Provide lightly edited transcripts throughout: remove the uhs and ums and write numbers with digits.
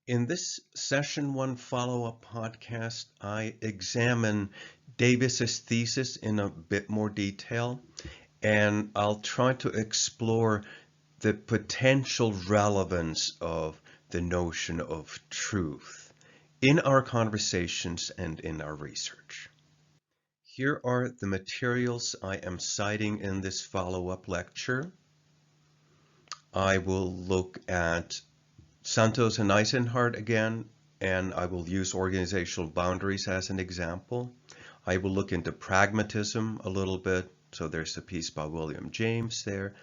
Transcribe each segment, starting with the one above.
In this session one follow-up podcast, I examine Davis's thesis in a bit more detail, and I'll try to explore the potential relevance of the notion of truth in our conversations and in our research. Here are the materials I am citing in this follow-up lecture. I will look at Santos and Eisenhardt again, and I will use organizational boundaries as an example. I will look into pragmatism a little bit. So there's a piece by William James there,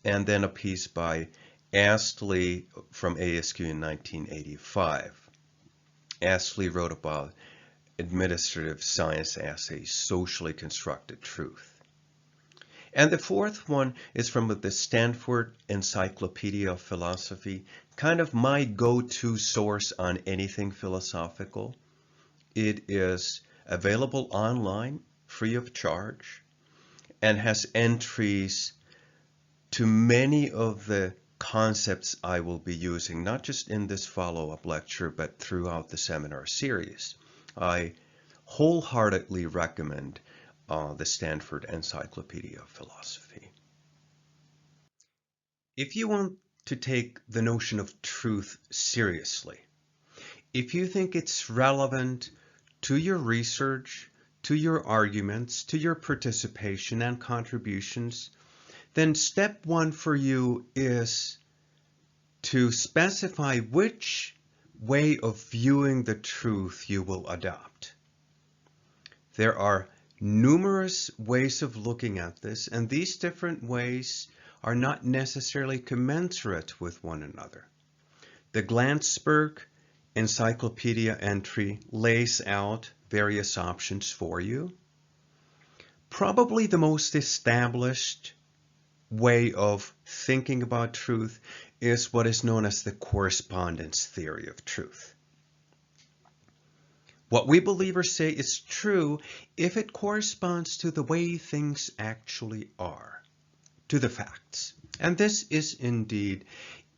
and then a piece by Astley from ASQ in 1985. Astley wrote about administrative science as a socially constructed truth. And the fourth one is from the Stanford Encyclopedia of Philosophy, kind of my go-to source on anything philosophical. It is available online, free of charge, and has entries to many of the concepts I will be using, not just in this follow-up lecture, but throughout the seminar series. I wholeheartedly recommend the Stanford Encyclopedia of Philosophy. If you want to take the notion of truth seriously, if you think it's relevant to your research, to your arguments, to your participation and contributions, then step one for you is to specify which way of viewing the truth you will adopt. There are numerous ways of looking at this, and these different ways are not necessarily commensurate with one another. The Glantzberg encyclopedia entry lays out various options for you. Probably the most established way of thinking about truth is what is known as the correspondence theory of truth. What we believers say is true if it corresponds to the way things actually are, to the facts. And this is indeed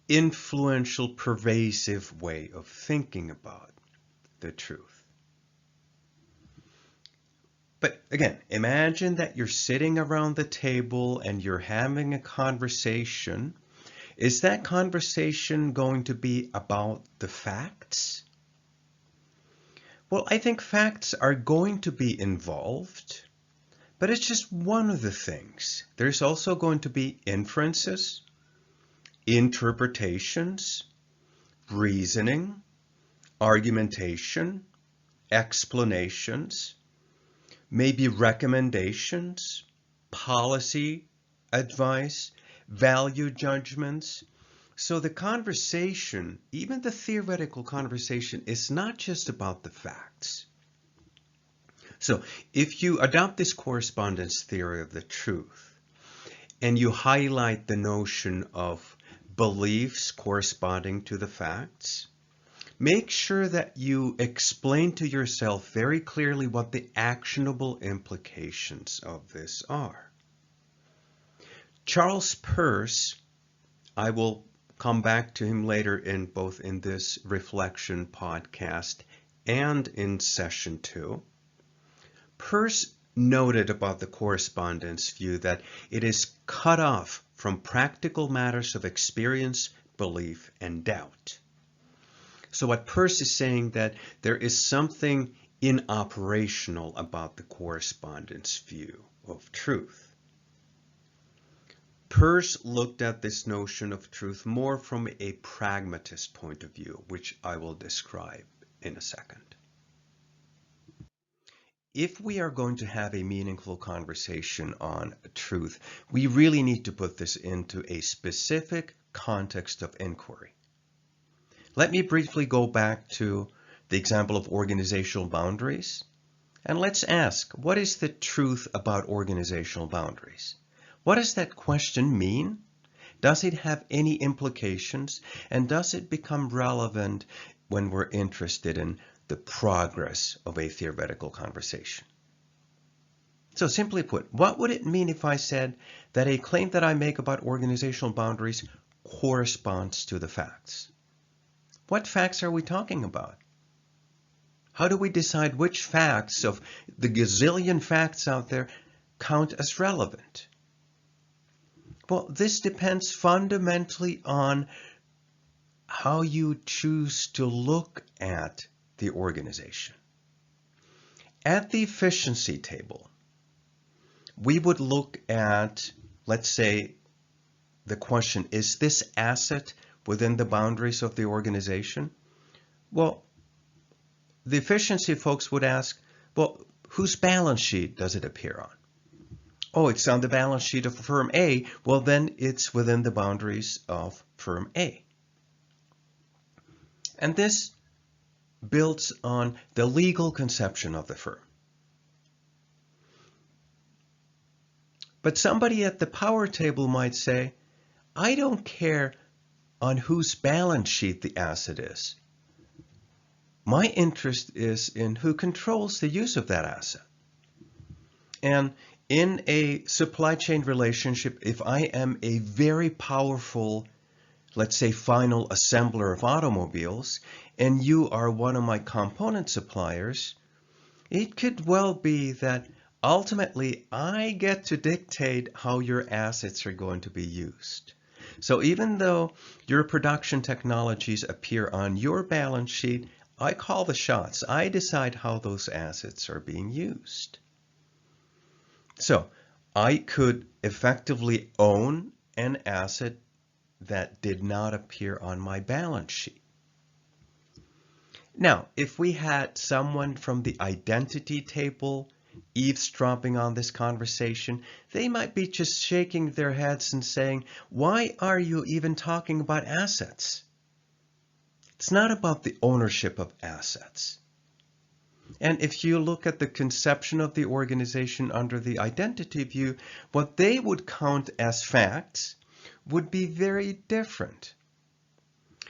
influential, pervasive way of thinking about the truth. But again, imagine that you're sitting around the table and you're having a conversation. Is that conversation going to be about the facts? Well, I think facts are going to be involved, but it's just one of the things. There's also going to be inferences, interpretations, reasoning, argumentation, explanations, maybe recommendations, policy advice, value judgments. So the conversation, even the theoretical conversation, is not just about the facts. So if you adopt this correspondence theory of the truth, and you highlight the notion of beliefs corresponding to the facts, make sure that you explain to yourself very clearly what the actionable implications of this are. Charles Peirce, I will come back to him later in both in this reflection podcast and in session 2. Peirce noted about the correspondence view that it is cut off from practical matters of experience, belief, and doubt. So what Peirce is saying that there is something inoperational about the correspondence view of truth. Peirce looked at this notion of truth more from a pragmatist point of view, which I will describe in a second. If we are going to have a meaningful conversation on truth, we really need to put this into a specific context of inquiry. Let me briefly go back to the example of organizational boundaries, and let's ask, what is the truth about organizational boundaries? What does that question mean? Does it have any implications? And does it become relevant when we're interested in the progress of a theoretical conversation? So simply put, what would it mean if I said that a claim that I make about organizational boundaries corresponds to the facts? What facts are we talking about? How do we decide which facts of the gazillion facts out there count as relevant? Well, this depends fundamentally on how you choose to look at the organization. At the efficiency table, we would look at, let's say, the question, is this asset within the boundaries of the organization? Well, the efficiency folks would ask, well, whose balance sheet does it appear on? Oh, it's on the balance sheet of firm A. Well, then it's within the boundaries of firm A. And this builds on the legal conception of the firm. But somebody at the power table might say, I don't care on whose balance sheet the asset is. My interest is in who controls the use of that asset. And in a supply chain relationship, if I am a very powerful, let's say, final assembler of automobiles, and you are one of my component suppliers, it could well be that ultimately I get to dictate how your assets are going to be used. So even though your production technologies appear on your balance sheet, I call the shots. I decide how those assets are being used. So I could effectively own an asset that did not appear on my balance sheet. Now, if we had someone from the identity table eavesdropping on this conversation, they might be just shaking their heads and saying, why are you even talking about assets? It's not about the ownership of assets. And if you look at the conception of the organization under the identity view, what they would count as facts would be very different.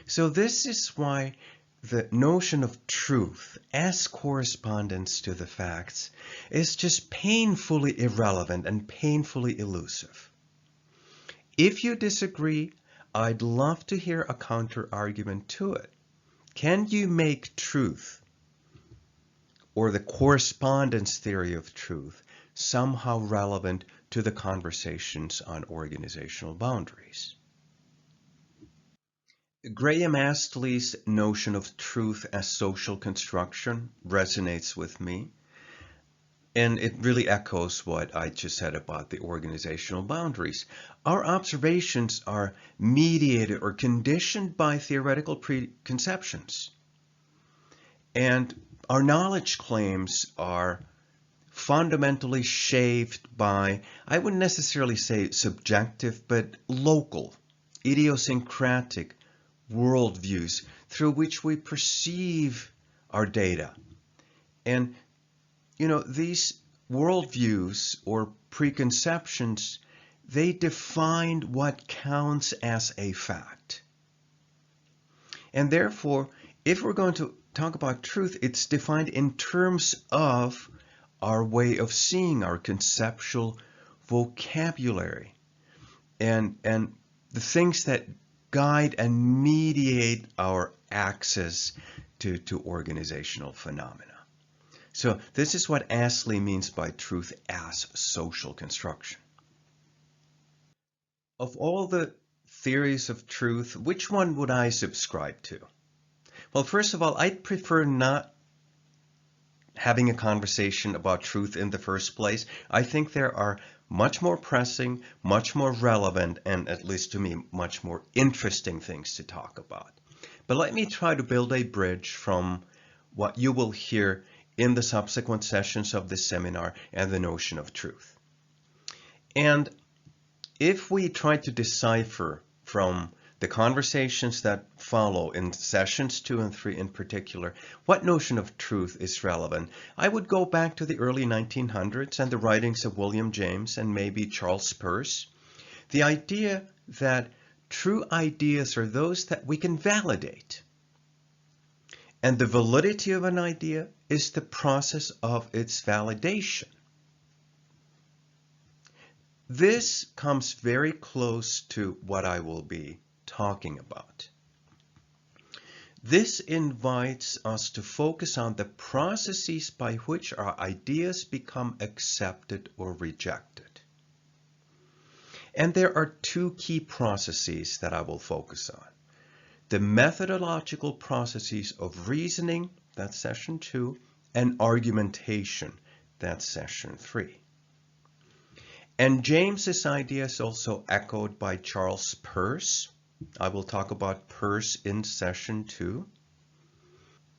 So this is why the notion of truth as correspondence to the facts is just painfully irrelevant and painfully elusive. If you disagree, I'd love to hear a counter argument to it. Can you make truth, or the correspondence theory of truth, somehow relevant to the conversations on organizational boundaries? Graham Astley's notion of truth as social construction resonates with me, and it really echoes what I just said about the organizational boundaries. Our observations are mediated or conditioned by theoretical preconceptions, and our knowledge claims are fundamentally shaped by, I wouldn't necessarily say subjective, but local, idiosyncratic worldviews through which we perceive our data. And, these worldviews or preconceptions, they define what counts as a fact. And therefore, if we're going to talk about truth, it's defined in terms of our way of seeing, our conceptual vocabulary, and the things that guide and mediate our access to organizational phenomena. So this is what Astley means by truth as social construction. Of all the theories of truth, which one would I subscribe to? Well, first of all, I'd prefer not having a conversation about truth in the first place. I think there are much more pressing, much more relevant, and at least to me, much more interesting things to talk about. But let me try to build a bridge from what you will hear in the subsequent sessions of this seminar and the notion of truth. And if we try to decipher from the conversations that follow in sessions 2 and 3 in particular, what notion of truth is relevant, I would go back to the early 1900s and the writings of William James and maybe Charles Peirce. The idea that true ideas are those that we can validate. And the validity of an idea is the process of its validation. This comes very close to what I will be talking about. This invites us to focus on the processes by which our ideas become accepted or rejected. And there are two key processes that I will focus on. The methodological processes of reasoning, that's session 2, and argumentation, that's session 3. And James's idea is also echoed by Charles Peirce. I will talk about Peirce in session 2.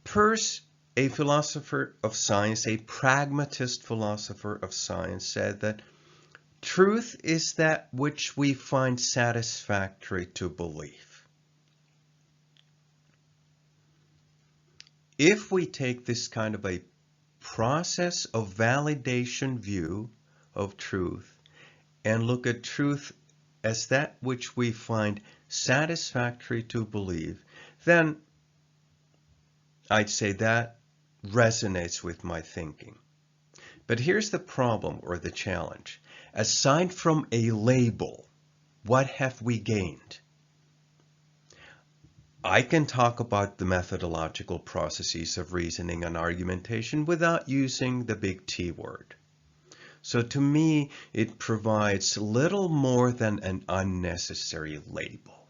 Peirce, a philosopher of science, a pragmatist philosopher of science, said that truth is that which we find satisfactory to believe. If we take this kind of a process of validation view of truth and look at truth as that which we find satisfactory to believe, then I'd say that resonates with my thinking. But here's the problem or the challenge. Aside from a label, what have we gained? I can talk about the methodological processes of reasoning and argumentation without using the big T word. So to me, it provides little more than an unnecessary label.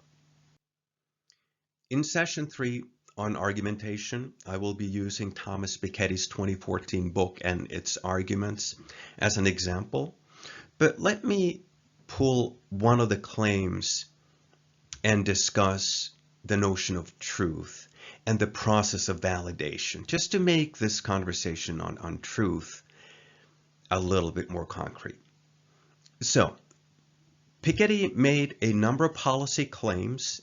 In session 3 on argumentation, I will be using Thomas Piketty's 2014 book and its arguments as an example. But let me pull one of the claims and discuss the notion of truth and the process of validation, just to make this conversation on truth a little bit more concrete. So, Piketty made a number of policy claims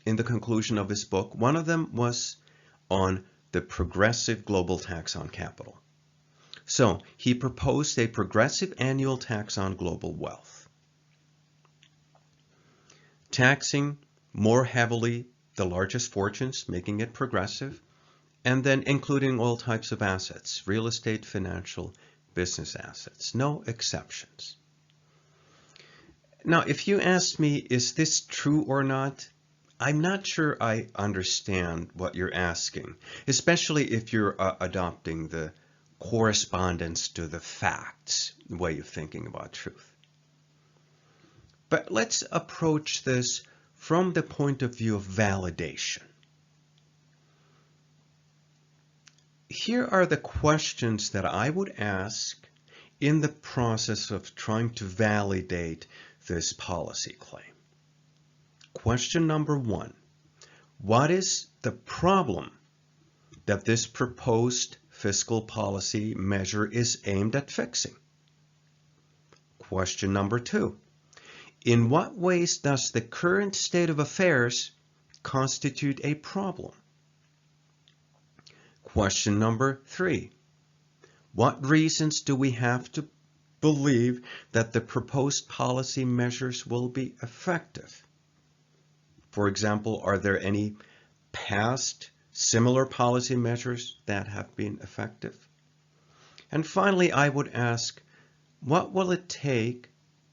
in the conclusion of his book. One of them was on the progressive global tax on capital. So, he proposed a progressive annual tax on global wealth, taxing more heavily the largest fortunes, making it progressive, and then including all types of assets, real estate, financial, business assets, no exceptions. Now, if you ask me, is this true or not? I'm not sure I understand what you're asking, especially if you're adopting the correspondence to the facts way of thinking about truth. But let's approach this from the point of view of validation. Here are the questions that I would ask in the process of trying to validate this policy claim. Question number 1, what is the problem that this proposed fiscal policy measure is aimed at fixing? Question number 2, in what ways does the current state of affairs constitute a problem? Question number 3, what reasons do we have to believe that the proposed policy measures will be effective? For example, are there any past similar policy measures that have been effective? And finally, I would ask, what will it take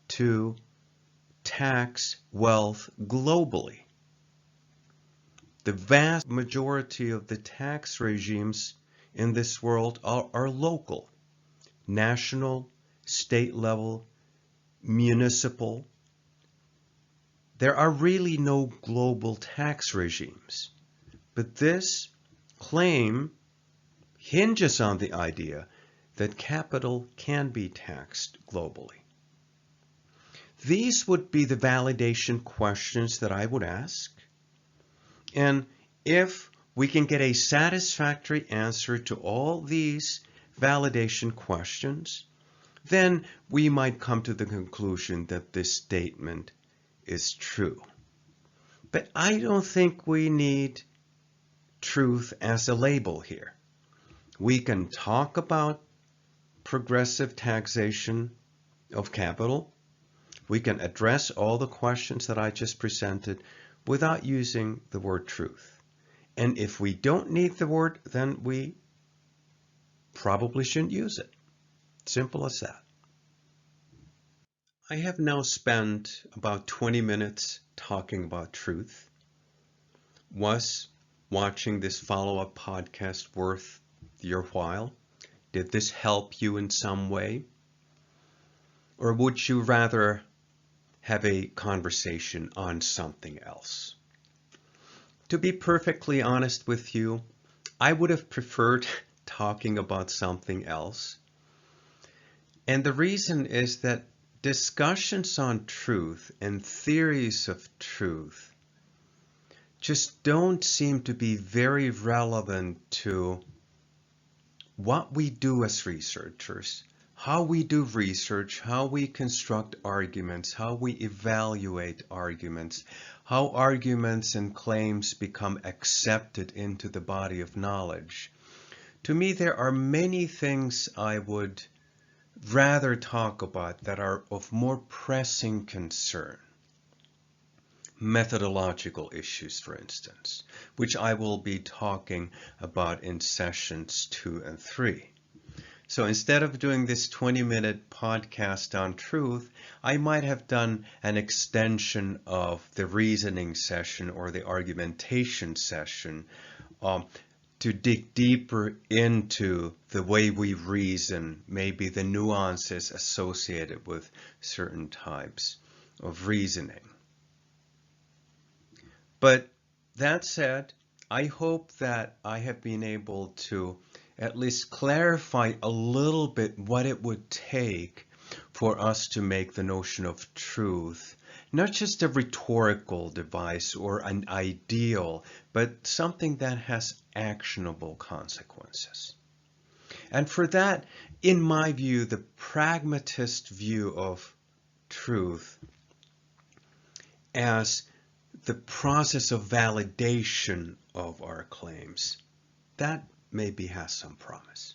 to tax wealth globally? The vast majority of the tax regimes in this world are local, national, state level, municipal. There are really no global tax regimes. But this claim hinges on the idea that capital can be taxed globally. These would be the validation questions that I would ask. And if we can get a satisfactory answer to all these validation questions, then we might come to the conclusion that this statement is true. But I don't think we need truth as a label here. We can talk about progressive taxation of capital. We can address all the questions that I just presented without using the word truth. And if we don't need the word, then we probably shouldn't use it. Simple as that. I have now spent about 20 minutes talking about truth. Was watching this follow-up podcast worth your while? Did this help you in some way? Or would you rather have a conversation on something else? To be perfectly honest with you, I would have preferred talking about something else. And the reason is that discussions on truth and theories of truth just don't seem to be very relevant to what we do as researchers, how we do research, how we construct arguments, how we evaluate arguments, how arguments and claims become accepted into the body of knowledge. To me, there are many things I would rather talk about that are of more pressing concern. Methodological issues, for instance, which I will be talking about in sessions 2 and 3. So instead of doing this 20-minute podcast on truth, I might have done an extension of the reasoning session or the argumentation session to dig deeper into the way we reason, maybe the nuances associated with certain types of reasoning. But that said, I hope that I have been able to at least clarify a little bit what it would take for us to make the notion of truth not just a rhetorical device or an ideal, but something that has actionable consequences. And for that, in my view, the pragmatist view of truth as the process of validation of our claims, that maybe has some promise.